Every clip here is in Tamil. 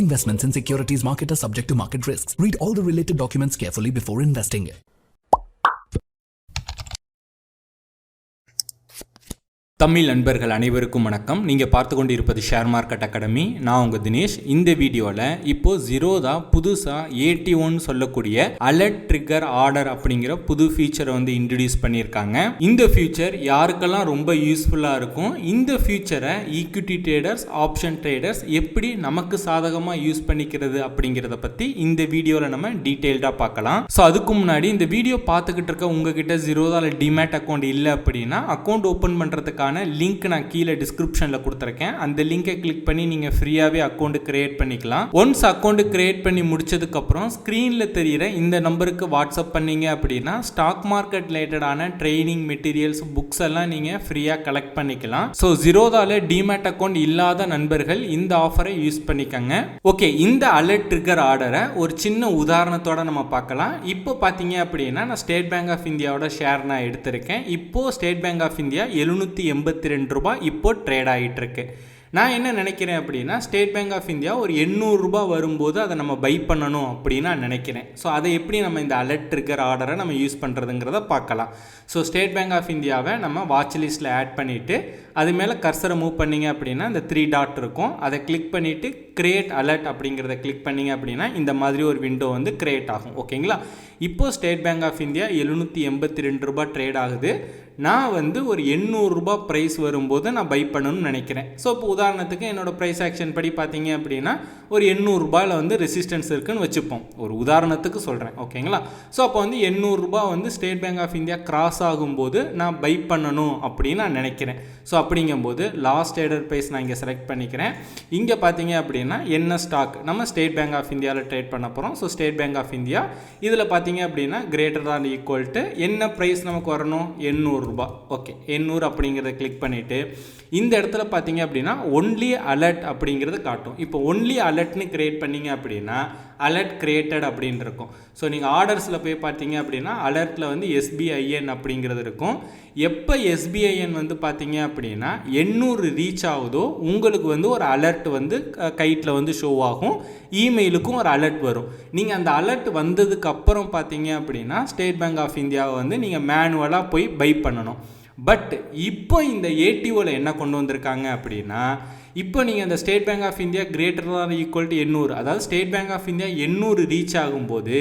Investments in securities market are subject to market risks. Read all the related documents carefully before investing. Tamil நண்பர்கள் அனைவருக்கும் வணக்கம். நீங்கள் பார்த்து கொண்டு இருப்பது ஷேர் மார்க்கெட் அகாடமி. நான் உங்கள் தினேஷ். இந்த வீடியோவில் இப்போ ஜீரோதா புதுசாக AT1 சொல்லக்கூடிய அலர்ட் ட்ரிகர் ஆர்டர் அப்படிங்கிற புது ஃபீச்சரை வந்து இன்ட்ரடியூஸ் பண்ணியிருக்காங்க. இந்த ஃபீச்சர் யாருக்கெல்லாம் ரொம்ப யூஸ்ஃபுல்லாக இருக்கும், இந்த ஃபீச்சரை ஈக்விட்டி ட்ரேடர்ஸ், ஆப்ஷன் ட்ரேடர்ஸ் எப்படி நமக்கு சாதகமாக யூஸ் பண்ணிக்கிறது அப்படிங்கிறத பற்றி இந்த வீடியோவில் நம்ம டீட்டெயில்டாக பார்க்கலாம். ஸோ அதுக்கு முன்னாடி இந்த வீடியோ பார்த்துக்கிட்டு இருக்க உங்ககிட்ட ஜீரோதாவில் டிமேட் அக்கௌண்ட் இல்லை அப்படின்னா அக்கௌண்ட் ஓப்பன் பண்ணுறதுக்கான லிங்க் நான் கீழே டிஸ்கிரிப்ஷனில் கொடுத்துருக்கேன். அந்த லிங்கை கிளிக் பண்ணி நீங்கள் ஃப்ரீயாகவே அக்கௌண்ட் கிரியேட் பண்ணிக்கலாம். ஒன்ஸ் அக்கௌண்ட் கிரியேட் பண்ணி முடிச்சதுக்கப்புறம் ஸ்க்ரீனில் தெரிகிற இந்த நம்பருக்கு வாட்ஸ்அப் பண்ணீங்க அப்படின்னா ஸ்டாக் மார்க்கெட் ரிலேட்டடான ட்ரைனிங் மெட்டீரியல்ஸ், புக்ஸ் எல்லாம் நீங்கள் ஃப்ரீயாக கலெக்ட் பண்ணிக்கலாம். ஸோ ஜீரோதாவில் டிமேட் அக்கௌண்ட் இல்லாத நண்பர்கள் இந்த ஆஃபரை யூஸ் பண்ணிக்கோங்க. ஓகே, இந்த அலர்ட் ட்ரிகர் ஆர்டரை ஒரு சின்ன உதாரணத்தோட நம்ம பார்க்கலாம். இப்போ பார்த்தீங்க அப்படின்னா நான் ஸ்டேட் பேங்க் ஆஃப் இந்தியாவோட ஷேர் நான் எடுத்திருக்கேன். இப்போ ஸ்டேட் பேங்க் ஆஃப் இந்தியா 782 ரூபாய் இப்போ ட்ரேட் ஆகிட்டு இருக்கு. நான் என்ன நினைக்கிறேன் அப்படின்னா ஸ்டேட் பேங்க் ஆஃப் இந்தியா ஒரு 800 ரூபாய் வரும்போது அதை நம்ம பை பண்ணணும் அப்படின்னு நான் நினைக்கிறேன். ஸோ அதை எப்படி நம்ம இந்த அலர்ட் ட்ரிகர் ஆர்டரை நம்ம யூஸ் பண்ணுறதுங்கிறத பார்க்கலாம். ஸோ ஸ்டேட் பேங்க் ஆஃப் இந்தியாவை நம்ம வாட்ச் லிஸ்ட்டில் ஆட் பண்ணிவிட்டு அது மேலே கர்சரை மூவ் பண்ணிங்க அப்படின்னா இந்த 3 டாட் இருக்கும். அதை கிளிக் பண்ணிவிட்டு கிரியேட் அலர்ட் அப்படிங்கிறத கிளிக் பண்ணிங்க அப்படின்னா இந்த மாதிரி ஒரு விண்டோ வந்து கிரியேட் ஆகும். ஓகேங்களா? இப்போது ஸ்டேட் பேங்க் ஆஃப் இந்தியா 782 ரூபாய் ட்ரேட் ஆகுது. நான் வந்து ஒரு 800 ரூபாய் ப்ரைஸ் வரும்போது நான் பை பண்ணணும்னு நினைக்கிறேன். ஸோ இப்போ உதாரணத்துக்கு என்னோடய ப்ரைஸ் ஆக்ஷன் படி பார்த்தீங்க அப்படின்னா ஒரு 800 ரூபாயில் வந்து ரெசிஸ்டன்ஸ் இருக்குதுன்னு வச்சுப்போம். ஒரு உதாரணத்துக்கு சொல்கிறேன். ஓகேங்களா? ஸோ அப்போ வந்து 800 ரூபாய் வந்து state bank of India cross ஆகும்போது நான் பை பண்ணணும் அப்படின்னு நான் நினைக்கிறேன். ஸோ அப்படிங்கும்போது லாஸ்ட் ஆர்டர் ப்ரைஸ் நான் இங்கே செலக்ட் பண்ணிக்கிறேன். இங்கே பார்த்தீங்க அப்படின்னா என்ன ஸ்டாக் நம்ம ஸ்டேட் பேங்க் ஆஃப் இந்தியாவில் ட்ரேட் பண்ண போகிறோம். So state bank of India இதில் பார்த்தீங்க அப்படின்னா கிரேட்டர் தான் ஈக்குவல் டு என்ன ப்ரைஸ் நமக்கு வரணும், 800 ரூபாய். ஓகே, 800 அப்படிங்கிறத கிளிக் பண்ணிவிட்டு இந்த இடத்துல பார்த்தீங்க அப்படின்னா ஒன்லி அலர்ட் அப்படிங்கிறது காட்டும். இப்போ ஒன்லி அலர்ட்னு கிரியேட் பண்ணிங்க அப்படின்னா அலர்ட் கிரியேட்டட் அப்படின்னு இருக்கும். ஸோ நீங்கள் ஆர்டர்ஸில் போய் பார்த்தீங்க அப்படின்னா அலர்ட்டில் வந்து SBIN அப்படிங்கிறது இருக்கும். எப்போ SBIN வந்து பார்த்தீங்க அப்படின்னா 800 ரீச் ஆகுதோ உங்களுக்கு வந்து ஒரு அலர்ட் வந்து கைட்டில் வந்து ஷோ ஆகும். இமெயிலுக்கும் ஒரு அலர்ட் வரும். நீங்கள் அந்த அலர்ட் வந்ததுக்கு அப்புறம் பார்த்தீங்க அப்படின்னா ஸ்டேட் பேங்க் ஆஃப் இந்தியாவை வந்து நீங்கள் மேனுவலாக போய் பை பண்ணணும். பட் இப்போ இந்த ATOவில் என்ன கொண்டு வந்திருக்காங்க அப்படின்னா இப்போ நீங்கள் அந்த state bank of India greater தான் ஈக்குவல் டு 800, அதாவது state bank of India 800 reach ஆகும்போது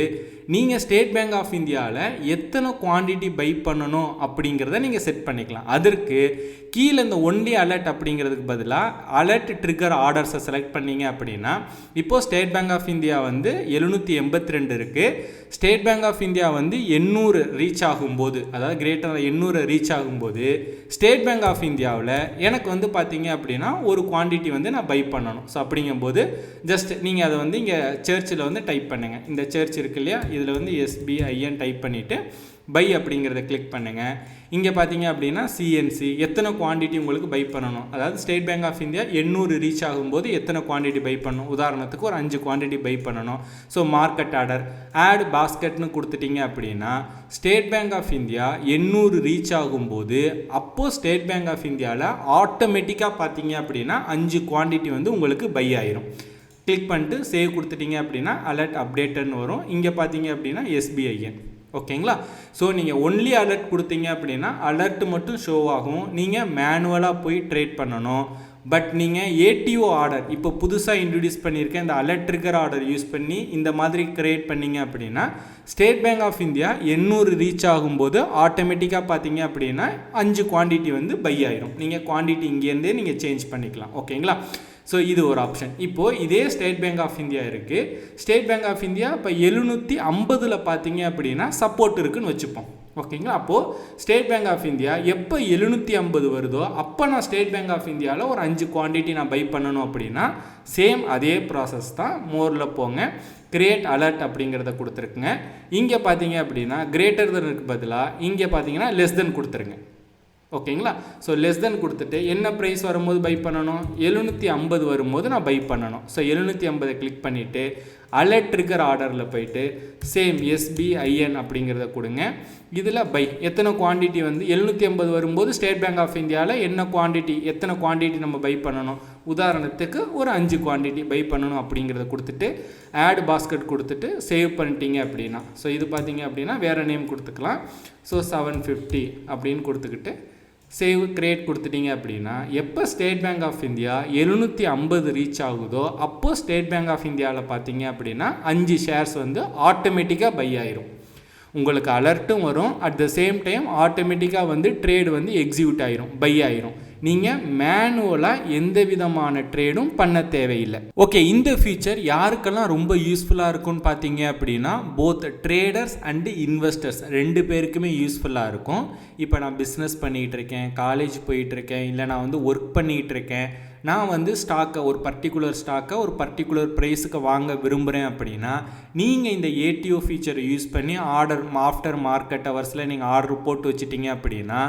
நீங்கள் ஸ்டேட் பேங்க் ஆஃப் இந்தியாவில் எத்தனை குவான்டிட்டி பை பண்ணணும் அப்படிங்கிறத நீங்கள் செட் பண்ணிக்கலாம். அதற்கு கீழே இந்த ஒன்லி அலர்ட் அப்படிங்கிறதுக்கு பதிலாக அலர்ட் ட்ரிகர் ஆர்டர்ஸை செலக்ட் பண்ணிங்க அப்படின்னா இப்போது ஸ்டேட் பேங்க் ஆஃப் இந்தியா வந்து 782 இருக்குது. ஸ்டேட் பேங்க் ஆஃப் இந்தியா வந்து 800 ரீச் ஆகும்போது, அதாவது கிரேட்டர் 800 ரீச் ஆகும்போது ஸ்டேட் பேங்க் ஆஃப் இந்தியாவில் எனக்கு வந்து பார்த்தீங்க அப்படின்னா ஒரு குவான்டிட்டி வந்து நான் பை பண்ணணும். ஸோ அப்படிங்கும்போது ஜஸ்ட் நீங்கள் அதை வந்து இங்கே சர்ச்சில் வந்து டைப் பண்ணுங்கள். இந்த சர்ச் இருக்கு இல்லையா, இதில் வந்து SBIN டைப் பண்ணிவிட்டு பை அப்படிங்கிறத கிளிக் பண்ணுங்கள். இங்கே பார்த்தீங்க அப்படின்னா CNC எத்தனை குவான்டிட்டி உங்களுக்கு பை பண்ணணும், அதாவது state bank of India 800 reach ஆகும்போது எத்தனை குவான்டிட்டி பை பண்ணணும், உதாரணத்துக்கு ஒரு 5 குவான்டிட்டி பை பண்ணணும். ஸோ மார்க்கெட் ஆர்டர் ஆட் பாஸ்கெட்னு கொடுத்துட்டிங்க அப்படின்னா state bank of India 800 reach ஆகும்போது அப்போது ஸ்டேட் பேங்க் ஆஃப் இந்தியாவில் ஆட்டோமேட்டிக்காக பார்த்தீங்க அப்படின்னா 5 குவான்டிட்டி வந்து உங்களுக்கு பை ஆயிரும். கிளிக் பண்ணிட்டு சேவ் கொடுத்துட்டிங்க அப்படின்னா அலர்ட் அப்டேட்டுன்னு வரும். இங்கே பார்த்தீங்க அப்படின்னா SBIN. ஓகேங்களா? ஸோ நீங்கள் ஒன்லி அலர்ட் கொடுத்தீங்க அப்படின்னா அலர்ட் மட்டும் ஷோ ஆகும். நீங்கள் மேனுவலாக போய் ட்ரேட் பண்ணணும். பட் நீங்கள் ATO ஆர்டர் இப்போ புதுசாக இன்ட்ரடியூஸ் பண்ணியிருக்கேன் இந்த அலர்ட் ட்ரிகர் ஆர்டர் யூஸ் பண்ணி இந்த மாதிரி கிரியேட் பண்ணிங்க அப்படின்னா state bank of India 800 reach ஆகும்போது ஆட்டோமேட்டிக்காக பார்த்தீங்க அப்படின்னா 5 குவான்டிட்டி வந்து பை ஆயிரும். நீங்கள் குவான்டிட்டி இங்கேருந்தே நீங்கள் சேஞ்ச் பண்ணிக்கலாம். ஓகேங்களா? ஸோ இது ஒரு ஆப்ஷன். இப்போது இதே ஸ்டேட் பேங்க் ஆஃப் இந்தியா இருக்குது. ஸ்டேட் பேங்க் ஆஃப் இந்தியா இப்போ 750 பார்த்தீங்க அப்படின்னா சப்போர்ட் இருக்குதுன்னு வச்சுப்போம். ஓகேங்களா? அப்போது ஸ்டேட் பேங்க் ஆஃப் இந்தியா எப்போ 750 வருதோ அப்போ நான் ஸ்டேட் பேங்க் ஆஃப் இந்தியாவில் ஒரு 5 குவான்டிட்டி நான் பை பண்ணணும் அப்படின்னா சேம் அதே ப்ராசஸ் தான். மோரில் போங்க, கிரியேட் அலர்ட் அப்படிங்கிறத கொடுத்துருக்குங்க. இங்கே பார்த்தீங்க அப்படின்னா கிரேட்டர் தெனுக்கு பதிலாக இங்கே பார்த்தீங்கன்னா லெஸ் தென் கொடுத்துருங்க. ஓகேங்களா? ஸோ லெஸ் தென் கொடுத்துட்டு என்ன ப்ரைஸ் வரும்போது பை பண்ணணும், 750 வரும்போது நான் பை பண்ணணும். ஸோ 750 கிளிக் பண்ணிவிட்டு அலர்ட் ட்ரிகர் ஆர்டரில் போயிட்டு சேம் SBIN அப்படிங்கிறத கொடுங்க. இதில் பை எத்தனை குவான்டிட்டி வந்து 750 வரும்போது ஸ்டேட் பேங்க் ஆஃப் இந்தியாவில் என்ன குவான்டிட்டி, எத்தனை குவான்டிட்டி நம்ம பை பண்ணணும், உதாரணத்துக்கு ஒரு 5 குவான்டிட்டி பை பண்ணணும் அப்படிங்கிறத கொடுத்துட்டு ஆட் பாஸ்கெட் கொடுத்துட்டு சேவ் பண்ணிட்டீங்க அப்படின்னா, ஸோ இது பார்த்தீங்க அப்படின்னா வேறு நேம் கொடுத்துக்கலாம். ஸோ 750 அப்படின்னு கொடுத்துக்கிட்டு சேவ் கிரியேட் கொடுத்துட்டீங்க அப்படின்னா, எப்போ state bank of India 750 reach ஆகுதோ அப்போது ஸ்டேட் பேங்க் ஆஃப் இந்தியாவில் பார்த்தீங்க அப்படின்னா 5 ஷேர்ஸ் வந்து ஆட்டோமேட்டிக்காக பை ஆயிரும். உங்களுக்கு அலர்ட்டும் வரும், அட் த சேம் டைம் ஆட்டோமேட்டிக்காக வந்து ட்ரேடு வந்து எக்ஸிக்யூட் ஆயிரும், பை ஆயிரும். நீங்கள் மேனுவலாக எந்த விதமான ட்ரேடும் பண்ண தேவையில்லை. ஓகே, இந்த ஃபீச்சர் யாருக்கெல்லாம் ரொம்ப யூஸ்ஃபுல்லாக இருக்கும்னு பார்த்தீங்க அப்படின்னா, போத் ட்ரேடர்ஸ் அண்டு இன்வெஸ்டர்ஸ் 2 பேருக்குமே யூஸ்ஃபுல்லாக இருக்கும். இப்போ நான் பிஸ்னஸ் பண்ணிகிட்டு இருக்கேன், காலேஜ் போயிட்டுருக்கேன், இல்லை நான் வந்து ஒர்க் பண்ணிகிட்டு இருக்கேன், நான் வந்து ஸ்டாக்கை ஒரு பர்டிகுலர் ப்ரைஸுக்கு வாங்க விரும்புகிறேன் அப்படின்னா, நீங்கள் இந்த ஏடிஓ ஃபீச்சரை யூஸ் பண்ணி ஆஃப்டர் மார்க்கெட் ஹவர்ஸில் நீங்கள் ஆர்டர் போட்டு வச்சிட்டிங்க அப்படின்னா,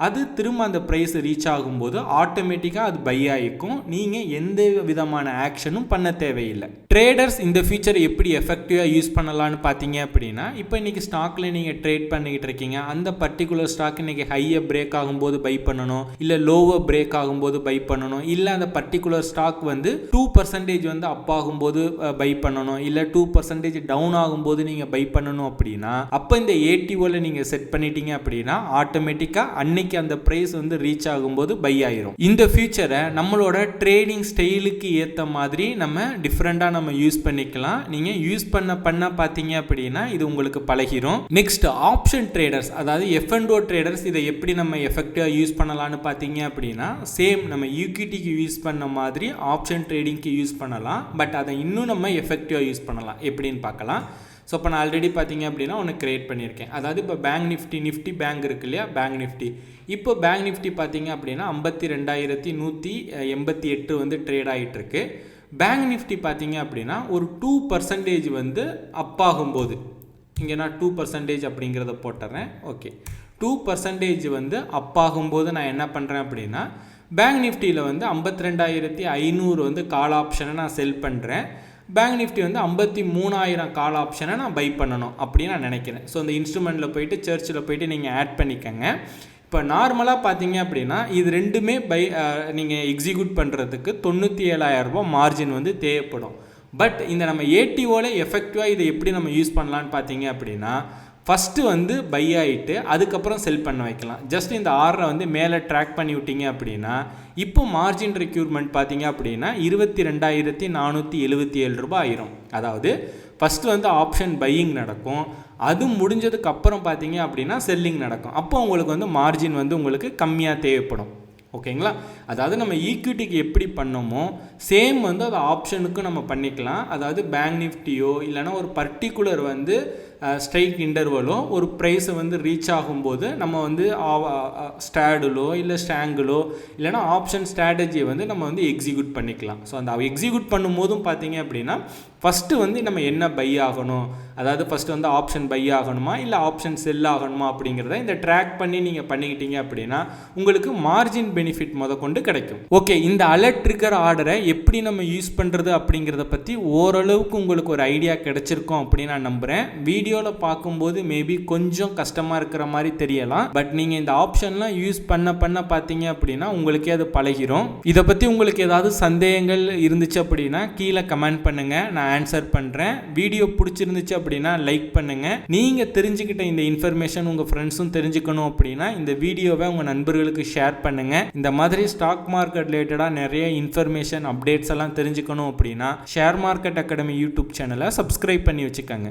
அது திரும்ப அந்த ப்ரைஸ் ரீச் ஆகும்போது ஆட்டோமேட்டிக்காக அது பை ஆகிக்கும். நீங்கள் எந்த விதமான ஆக்ஷனும் பண்ண தேவையில்லை. ட்ரேடர்ஸ் இந்த ஃபீச்சரை எப்படி எஃபெக்டிவாக யூஸ் பண்ணலான்னு பார்த்தீங்க அப்படின்னா, இப்போ இன்றைக்கி ஸ்டாக்கில் நீங்கள் ட்ரேட் பண்ணிக்கிட்டு இருக்கீங்க, அந்த பர்டிகுலர் ஸ்டாக் இன்றைக்கி ஹையை பிரேக் ஆகும்போது பை பண்ணணும், இல்லை லோவர் பிரேக் ஆகும்போது பை பண்ணணும், இல்லை அந்த பர்டிகுலர் ஸ்டாக் வந்து 2% வந்து அப் ஆகும்போது பை பண்ணணும், இல்லை 2% டவுன் ஆகும்போது நீங்கள் பை பண்ணணும் அப்படின்னா, அப்போ இந்த ஏடிஓவில் நீங்கள் செட் பண்ணிட்டீங்க அப்படின்னா ஆட்டோமேட்டிக்காக அன்னைக்கு அந்த பிரைஸ் வந்து ரீச் ஆகும்போது பை ஆயிரும். இந்த ஃபீச்சரை நம்மளோட ட்ரேடிங் ஸ்டைலுக்கு ஏற்ற மாதிரி நம்ம டிஃப்ரெண்டாக நம்ம யூஸ் பண்ணிக்கலாம். நீங்கள் யூஸ் பண்ண பார்த்தீங்க அப்படின்னா இது உங்களுக்கு பழகிரும். நெக்ஸ்ட் ஆப்ஷன் ட்ரேடர்ஸ், அதாவது F&O ட்ரேடர்ஸ், இதை எப்படி நம்ம எஃபெக்டிவாக யூஸ் பண்ணலான்னு பார்த்தீங்க அப்படின்னா, சேம் நம்ம ஈக்விட்டிக்கு யூஸ் பண்ண மாதிரி ஆப்ஷன் ட்ரேடிங்க்கு யூஸ் பண்ணலாம். பட் அதை இன்னும் நம்ம எஃபெக்டிவாக யூஸ் பண்ணலாம். எப்படின்னு பார்க்கலாம். ஸோ இப்போ நான் ஆல்ரெடி பார்த்தீங்க அப்படின்னா ஒன்று கிரியேட் பண்ணியிருக்கேன். அதாவது இப்போ பேங்க் நிஃப்டி பேங்க் இருக்கு இல்லையா, பேங்க் நிஃப்டி. இப்போ பேங்க் நிஃப்டி பார்த்தீங்க அப்படின்னா 52,188 வந்து ட்ரேட் ஆகிட்டுருக்கு. பேங்க் நிஃப்டி பார்த்தீங்க அப்படின்னா ஒரு 2% வந்து அப் ஆகும்போது, இங்கே நான் 2% அப்படிங்கிறத போட்டுறேன். ஓகே, 2% வந்து அப் ஆகும்போது நான் என்ன பண்ணுறேன் அப்படின்னா, பேங்க் நிஃப்டியில் வந்து 52,500 வந்து கால் ஆப்ஷனை நான் செல் பண்ணுறேன். பேங்க் நிஃப்டி வந்து 53,000 கால் ஆப்ஷனை நான் பை பண்ணணும் அப்படின்னு நான் நினைக்கிறேன். ஸோ இந்த இன்ஸ்ட்ருமெண்ட்டில் போயிட்டு சர்ச்சில் போயிட்டு நீங்கள் ஆட் பண்ணிக்கங்க. இப்போ நார்மலாக பார்த்தீங்க அப்படின்னா இது ரெண்டுமே நீங்கள் எக்ஸிக்யூட் பண்ணுறதுக்கு 97,000 ரூபாய் மார்ஜின் வந்து தேவைப்படும். பட் இந்த நம்ம ஏடிஓவில் எஃபெக்டிவாக இதை எப்படி நம்ம யூஸ் பண்ணலான்னு பார்த்தீங்க அப்படின்னா, ஃபஸ்ட்டு வந்து பை ஆகிட்டு அதுக்கப்புறம் செல் பண்ண வைக்கலாம். ஜஸ்ட் இந்த ஆர்டரை வந்து மேலே ட்ராக் பண்ணி விட்டீங்க அப்படின்னா, இப்போ மார்ஜின் ரெக்யூர்மெண்ட் பார்த்தீங்க அப்படின்னா 22,477 ரூபாய் ஆயிரும். அதாவது ஃபஸ்ட்டு வந்து ஆப்ஷன் பையிங் நடக்கும், அது முடிஞ்சதுக்கு அப்புறம் பார்த்தீங்க அப்படின்னா செல்லிங் நடக்கும். அப்போ உங்களுக்கு வந்து மார்ஜின் வந்து உங்களுக்கு கம்மியாக தேவைப்படும். ஓகேங்களா? அதாவது நம்ம ஈக்விட்டிக்கு எப்படி பண்ணோமோ சேம் வந்து அது ஆப்ஷனுக்கும் நம்ம பண்ணிக்கலாம். அதாவது பேங்க் நிஃப்டியோ இல்லைனா ஒரு பர்டிகுலர் வந்து ஸ்ட்ரைக் இன்டர்வலோ ஒரு ப்ரைஸை வந்து ரீச் ஆகும்போது நம்ம வந்து ஸ்டாடிலோ இல்லை ஸ்டாங்கிலோ இல்லைனா ஆப்ஷன் ஸ்ட்ராட்டஜியை வந்து நம்ம வந்து எக்ஸிக்யூட் பண்ணிக்கலாம். ஸோ அந்த எக்ஸிக்யூட் பண்ணும்போதும் பார்த்தீங்க அப்படின்னா ஃபஸ்ட்டு வந்து நம்ம என்ன பை ஆகணும், அதாவது ஃபஸ்ட்டு வந்து ஆப்ஷன் பை ஆகணுமா இல்லை ஆப்ஷன் செல் ஆகணுமா அப்படிங்கிறத இந்த ட்ராக் பண்ணி நீங்கள் பண்ணிக்கிட்டீங்க அப்படின்னா உங்களுக்கு மார்ஜின் பெனிஃபிட் கொண்டு கிடைக்கும். ஓகே, இந்த அலர்ட் ட்ரிகர் ஆர்டரை எப்படி நம்ம யூஸ் பண்ணுறது அப்படிங்கிறத பற்றி ஓரளவுக்கு உங்களுக்கு ஒரு ஐடியா கிடைச்சிருக்கும் அப்படின்னு நான் நம்புகிறேன். வீடியோவில் பார்க்கும்போது மேபி கொஞ்சம் கஷ்டமாக இருக்கிற மாதிரி தெரியலாம். பட் நீங்கள் இந்த ஆப்ஷன்லாம் யூஸ் பண்ண பார்த்தீங்க அப்படின்னா உங்களுக்கே அது பழகிரும். இதை பற்றி உங்களுக்கு ஏதாவது சந்தேகங்கள் இருந்துச்சு அப்படின்னா கீழே கமெண்ட் பண்ணுங்கள், நான் ஆன்சர் பண்ணுறேன். வீடியோ பிடிச்சிருந்துச்சு அப்படின்னா லைக் பண்ணுங்கள். நீங்கள் தெரிஞ்சுக்கிட்ட இந்த இன்ஃபர்மேஷன் உங்கள் ஃப்ரெண்ட்ஸும் தெரிஞ்சுக்கணும் அப்படின்னா இந்த வீடியோவை உங்கள் நண்பர்களுக்கு ஷேர் பண்ணுங்கள். இந்த மாதிரி ஸ்டாக் மார்க்கெட் ரிலேட்டடாக நிறைய இன்ஃபர்மேஷன் அப்டேட்ஸ் எல்லாம் தெரிஞ்சுக்கணும் அப்படின்னா ஷேர் மார்க்கெட் அகாடமி யூடியூப் சேனலை சப்ஸ்கிரைப் பண்ணி வச்சுக்கோங்க.